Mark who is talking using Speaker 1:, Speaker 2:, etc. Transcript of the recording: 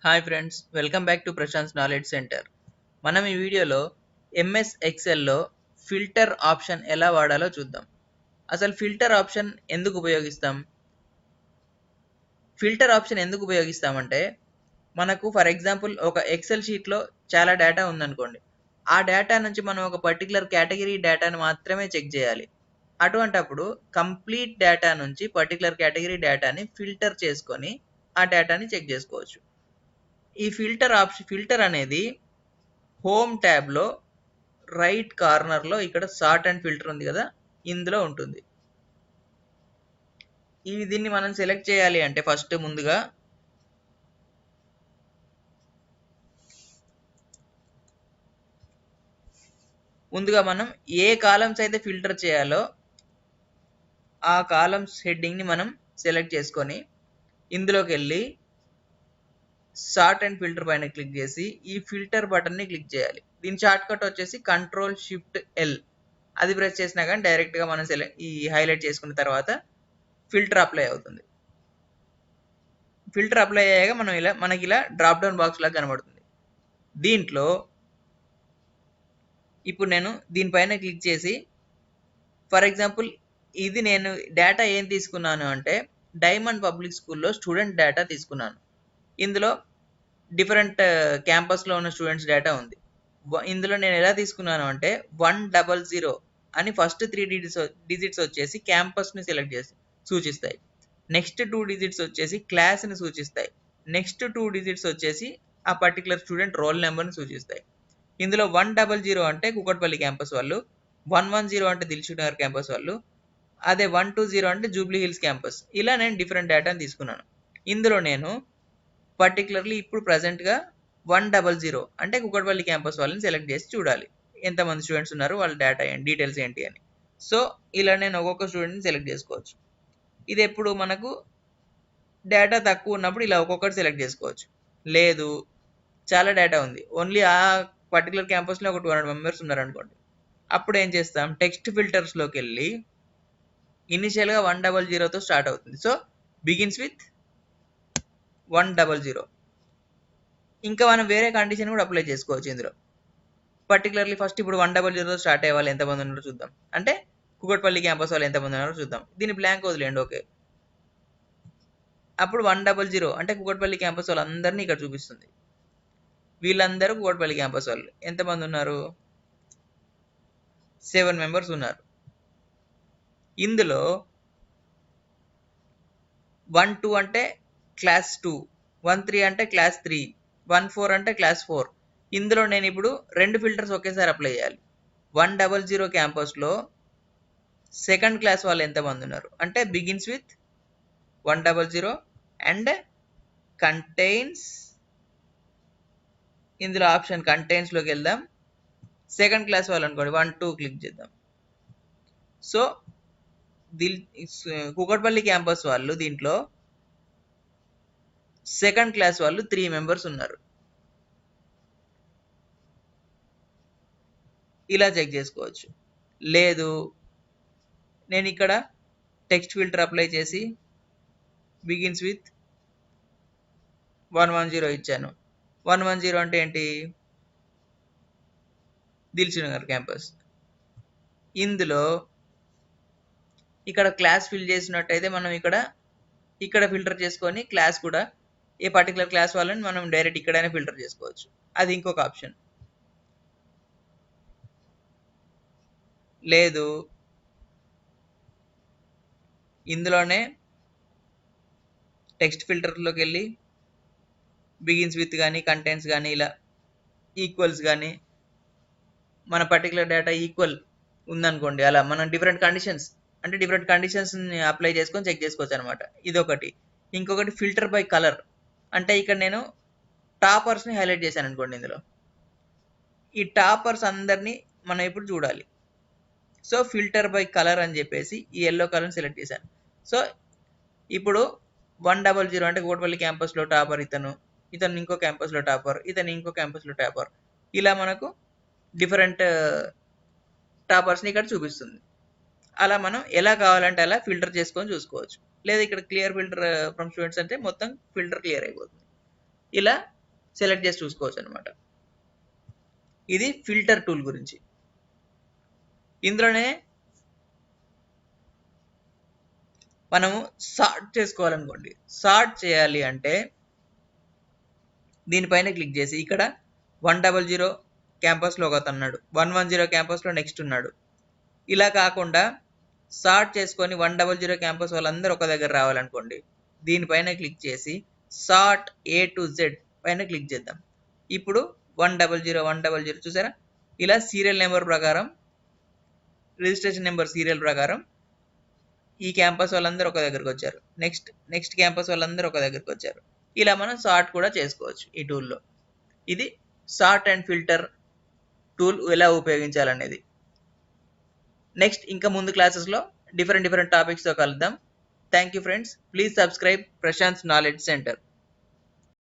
Speaker 1: Hi friends, welcome back to Prashant knowledge centre. మనం ఈ వీడియోలో ఎంఎస్ ఎక్సెల్లో ఫిల్టర్ ఆప్షన్ ఎలా వాడాలో చూద్దాం. అసలు ఫిల్టర్ ఆప్షన్ ఎందుకు ఉపయోగిస్తాం? ఫిల్టర్ ఆప్షన్ ఎందుకు ఉపయోగిస్తామంటే మనకు ఫర్ ఎగ్జాంపుల్ ఒక ఎక్సెల్ షీట్లో చాలా డేటా ఉందనుకోండి. ఆ డేటా నుంచి మనం ఒక పర్టికులర్ కేటగిరీ డేటాను మాత్రమే చెక్ చేయాలి. అటువంటప్పుడు కంప్లీట్ డేటా నుంచి పర్టికులర్ కేటగిరీ డేటాని ఫిల్టర్ చేసుకొని ఆ డేటాని చెక్ చేసుకోవచ్చు. ఈ ఫిల్టర్ అనేది హోమ్ ట్యాబ్లో రైట్ కార్నర్లో ఇక్కడ సార్ట్ అండ్ ఫిల్టర్ ఉంది కదా, ఇందులో ఉంటుంది. దీన్ని మనం సెలెక్ట్ చేయాలి అంటే ఫస్ట్ ముందుగా మనం ఏ కాలమ్స్ అయితే ఫిల్టర్ చేయాలో ఆ కాలమ్స్ హెడ్డింగ్ని మనం సెలెక్ట్ చేసుకొని ఇందులోకి వెళ్ళి సార్ట్ అండ్ ఫిల్టర్ పైన క్లిక్ చేసి ఈ ఫిల్టర్ బటన్ని క్లిక్ చేయాలి. దీని షార్ట్ కట్ వచ్చేసి Ctrl+Shift+L. అది ప్రెస్ చేసినా కానీ డైరెక్ట్గా మనం హైలైట్ చేసుకున్న తర్వాత ఫిల్టర్ అప్లై అవుతుంది. ఫిల్టర్ అప్లై అయ్యాక మనకి ఇలా డ్రాప్ డౌన్ బాక్స్ లాగా కనబడుతుంది. దీంట్లో ఇప్పుడు నేను దీనిపైన క్లిక్ చేసి ఫర్ ఎగ్జాంపుల్ ఇది నేను డేటా ఏం తీసుకున్నాను అంటే డైమండ్ పబ్లిక్ స్కూల్లో స్టూడెంట్ డేటా తీసుకున్నాను. ఇందులో డిఫరెంట్ క్యాంపస్లో ఉన్న స్టూడెంట్స్ డేటా ఉంది. ఇందులో నేను ఎలా తీసుకున్నాను అంటే 100 అని ఫస్ట్ 3 డిజిట్స్ వచ్చేసి క్యాంపస్ని సెలెక్ట్ చేసి సూచిస్తాయి. నెక్స్ట్ 2 డిజిట్స్ వచ్చేసి క్లాస్ని సూచిస్తాయి. నెక్స్ట్ 2 డిజిట్స్ వచ్చేసి ఆ పర్టికులర్ స్టూడెంట్ రోల్ నెంబర్ని సూచిస్తాయి. ఇందులో 100 అంటే కూకట్పల్లి క్యాంపస్ వాళ్ళు, 110 అంటే దిల్సుఖ్ నగర్ క్యాంపస్ వాళ్ళు, అదే 120 అంటే జూబ్లీ హిల్స్ క్యాంపస్. ఇలా నేను డిఫరెంట్ డేటాని తీసుకున్నాను. ఇందులో నేను పర్టికులర్లీ ఇప్పుడు ప్రజెంట్గా 100 అంటే కూకట్పల్లి క్యాంపస్ వాళ్ళని సెలెక్ట్ చేసి చూడాలి ఎంతమంది స్టూడెంట్స్ ఉన్నారు, వాళ్ళ డేటా ఏంటి, డీటెయిల్స్ ఏంటి అని. సో ఇలా నేను ఒక్కొక్క స్టూడెంట్ని సెలెక్ట్ చేసుకోవచ్చు. ఇది ఎప్పుడు మనకు డేటా తక్కువ ఉన్నప్పుడు ఇలా ఒక్కొక్కటి సెలెక్ట్ చేసుకోవచ్చు. లేదు చాలా డేటా ఉంది, ఓన్లీ ఆ పర్టికులర్ క్యాంపస్లో ఒక 200 మెంబర్స్ ఉన్నారనుకోండి, అప్పుడు ఏం చేస్తాం, టెక్స్ట్ ఫిల్టర్స్లోకి వెళ్ళి ఇనిషియల్గా 100తో స్టార్ట్ అవుతుంది. So begins with 100. ఇంకా మనం వేరే కండిషన్ కూడా అప్లై చేసుకోవచ్చు ఇందులో. పర్టికులర్లీ ఫస్ట్ ఇప్పుడు 100తో స్టార్ట్ అయ్యే వాళ్ళు ఎంతమంది ఉన్నారో చూద్దాం. అంటే కూకట్పల్లి క్యాంపస్ వాళ్ళు ఎంతమంది ఉన్నారో చూద్దాం. దీన్ని బ్లాంక్ వదిలేండి, ఓకే. అప్పుడు 100 అంటే కూకట్పల్లి క్యాంపస్ వాళ్ళందరినీ ఇక్కడ చూపిస్తుంది. వీళ్ళందరూ కూకట్పల్లి క్యాంపస్ వాళ్ళు ఎంతమంది ఉన్నారు, 7 మెంబర్స్ ఉన్నారు. ఇందులో 12 అంటే క్లాస్ 2, 13 అంటే క్లాస్ 3, 14 అంటే క్లాస్ 4. ఇందులో నేను ఇప్పుడు 2 ఫిల్టర్స్ ఒకేసారి అప్లై చేయాలి. 100 క్యాంపస్లో సెకండ్ క్లాస్ వాళ్ళు ఎంతమంది ఉన్నారు అంటే బిగిన్స్ విత్ 100 అండ్ కంటైన్స్. ఇందులో ఆప్షన్ కంటైన్స్లోకి వెళ్దాం. సెకండ్ క్లాస్ వాళ్ళు అనుకోండి 1-2 క్లిక్ చేద్దాం. సో కూకట్పల్లి క్యాంపస్ వాళ్ళు దీంట్లో సెకండ్ క్లాస్ వాళ్ళు 3 మెంబర్స్ ఉన్నారు. ఇలా చెక్ చేసుకోవచ్చు. లేదు నేను ఇక్కడ టెక్స్ట్ ఫిల్టర్ అప్లై చేసి బిగిన్స్ విత్ 110 ఇచ్చాను. 110 అంటే ఏంటి, దిల్సుఖ్ నగర్ క్యాంపస్. ఇందులో ఇక్కడ క్లాస్ ఫిల్ చేసినట్టయితే మనం ఇక్కడ ఫిల్టర్ చేసుకొని క్లాస్ కూడా ఏ పర్టికులర్ క్లాస్ వాళ్ళని మనం డైరెక్ట్ ఇక్కడైనా ఫిల్టర్ చేసుకోవచ్చు. అది ఇంకొక ఆప్షన్. లేదు ఇందులోనే టెక్స్ట్ ఫిల్టర్లోకి వెళ్ళి బిగిన్స్ విత్ కానీ కంటెంట్స్ కానీ ఇలా ఈక్వల్స్ కానీ మన పర్టికులర్ డేటా ఈక్వల్ ఉందనుకోండి, అలా మనం డిఫరెంట్ కండిషన్స్ని అప్లై చేసుకొని చెక్ చేసుకోవచ్చు అనమాట. ఇదొకటి. ఇంకొకటి ఫిల్టర్ బై కలర్. అంటే ఇక్కడ నేను టాపర్స్ని హైలైట్ చేశాను అనుకోండి. ఇందులో ఈ టాపర్స్ అందరినీ మనం ఇప్పుడు చూడాలి. సో ఫిల్టర్ బై కలర్ అని చెప్పేసి ఈ ఎల్లో కలర్ని సెలెక్ట్ చేశాను. సో ఇప్పుడు 100 అంటే కూకట్పల్లి క్యాంపస్లో టాపర్ ఇతను ఇంకో క్యాంపస్లో టాపర్, ఇంకో క్యాంపస్లో టాపర్. ఇలా మనకు డిఫరెంట్ టాపర్స్ని ఇక్కడ చూపిస్తుంది. అలా మనం ఎలా కావాలంటే అలా ఫిల్టర్ చేసుకొని చూసుకోవచ్చు. లేదా ఇక్కడ క్లియర్ ఫిల్టర్ ఫ్రమ్ స్టూడెంట్స్ అంటే మొత్తం ఫిల్టర్ క్లియర్ అయిపోతుంది. ఇలా సెలెక్ట్ చేసి చూసుకోవచ్చు అనమాట. ఇది ఫిల్టర్ టూల్ గురించి. ఇందులోనే మనము సార్ట్ చేసుకోవాలనుకోండి. సార్ట్ చేయాలి అంటే దీనిపైన క్లిక్ చేసి ఇక్కడ 100 క్యాంపస్లో ఒక అతను ఉన్నాడు, 110 క్యాంపస్లో నెక్స్ట్ ఉన్నాడు. ఇలా కాకుండా సార్ట్ చేసుకొని 100 క్యాంపస్ వాళ్ళందరూ ఒక దగ్గర రావాలనుకోండి, దీనిపైన క్లిక్ చేసి సార్ట్ A to Z పైన క్లిక్ చేద్దాం. ఇప్పుడు 100 చూసారా, ఇలా సీరియల్ నెంబర్ ప్రకారం, రిజిస్ట్రేషన్ నెంబర్ సీరియల్ ప్రకారం ఈ క్యాంపస్ వాళ్ళందరూ ఒక దగ్గరకు వచ్చారు, నెక్స్ట్ క్యాంపస్ వాళ్ళందరూ ఒక దగ్గరకు వచ్చారు. ఇలా మనం సార్ట్ కూడా చేసుకోవచ్చు ఈ టూల్లో. ఇది సార్ట్ అండ్ ఫిల్టర్ టూల్ ఎలా ఉపయోగించాలనేది. నెక్స్ట్ ఇంకా ముందు క్లాసెస్లో డిఫరెంట్ టాపిక్స్తో కలుద్దాం. Thank you friends. Please subscribe Prashant knowledge centre.